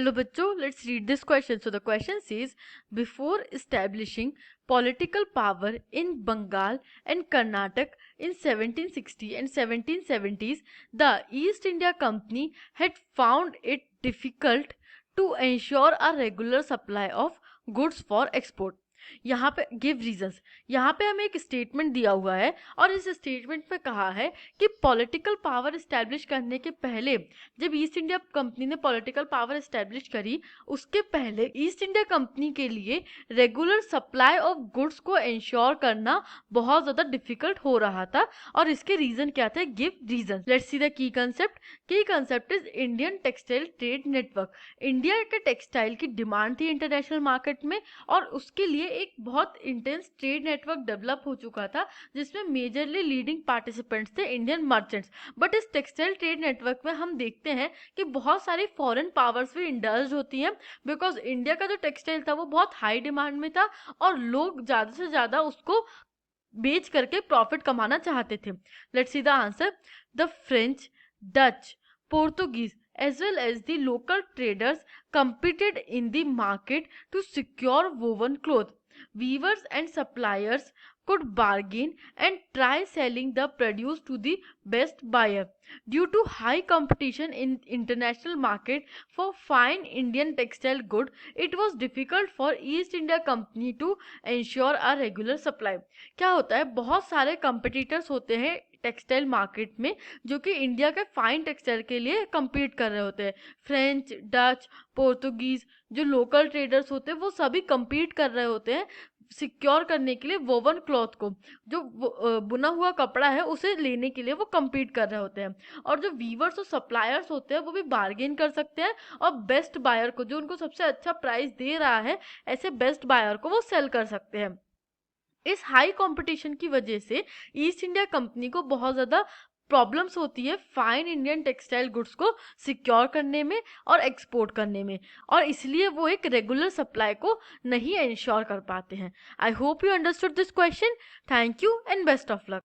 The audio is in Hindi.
Hello bachcho, let's read this question. So the question says, before establishing political power in Bengal and Karnataka in 1760 and 1770s, the East India Company had found it difficult to ensure a regular supply of goods for export. यहाँ पे गिव रीजंस, यहाँ पे हमें एक स्टेटमेंट दिया हुआ है और इस स्टेटमेंट में कहा है कि पॉलिटिकल पावर एस्टेब्लिश करने के पहले, जब ईस्ट इंडिया कंपनी ने पॉलिटिकल पावर एस्टेब्लिश करी, उसके पहले ईस्ट इंडिया कंपनी के लिए रेगुलर सप्लाई ऑफ गुड्स को इंश्योर करना बहुत ज़्यादा डिफिकल्ट हो रहा था। और इसके रीज़न क्या थे? Give reason. Let's see the key concept. Key concept is Indian textile trade network. India के टेक्सटाइल की डिमांड थी इंटरनेशनल मार्केट में और उसके लिए एक बहुत इंटेंस ट्रेड नेटवर्क डेवलप हो चुका था जिसमें मेजरली लीडिंग पार्टिसिपेंट्स थे इंडियन मर्चेंट्स। बट इस टेक्सटाइल ट्रेड नेटवर्क में हम देखते हैं कि बहुत सारी फॉरेन पावर्स भी इंडल्ज होती हैं, बिकॉज इंडिया का जो टेक्सटाइल था वो बहुत हाई डिमांड में था और लोग ज़्यादा से ज़्यादा उसको बेच करके प्रॉफिट कमाना चाहते थे। Let's see the answer. The French, Dutch, Portuguese as well as the local traders competed in the market to secure woven cloth. Weavers and suppliers could bargain and try selling the produce to the best buyer. Due to high competition in international market for fine Indian textile good, it was difficult for East India Company to ensure a regular supply. क्या होता है, बहुत सारे competitors होते हैं टेक्सटाइल मार्केट में जो कि इंडिया के फाइन टेक्सटाइल के लिए compete कर रहे होते हैं। फ्रेंच, डच, पोर्तुगीज, जो लोकल ट्रेडर्स होते हैं वो सभी compete कर रहे होते हैं सिक्योर करने के लिए वोवन क्लॉथ को, जो बुना हुआ कपड़ा है उसे लेने के लिए वो compete कर रहे होते हैं। और जो वीवर्स और सप्लायर्स होते हैं वो भी बार्गेन कर सकते हैं और बेस्ट बायर को, जो उनको सबसे अच्छा प्राइस दे रहा है, ऐसे बेस्ट बायर को वो सेल कर सकते हैं। इस हाई कंपटीशन की वजह से ईस्ट इंडिया कंपनी को बहुत ज़्यादा प्रॉब्लम्स होती है फाइन इंडियन टेक्सटाइल गुड्स को सिक्योर करने में और एक्सपोर्ट करने में, और इसलिए वो एक रेगुलर सप्लाई को नहीं इंश्योर कर पाते हैं। I hope you understood this question. Thank you and best of luck.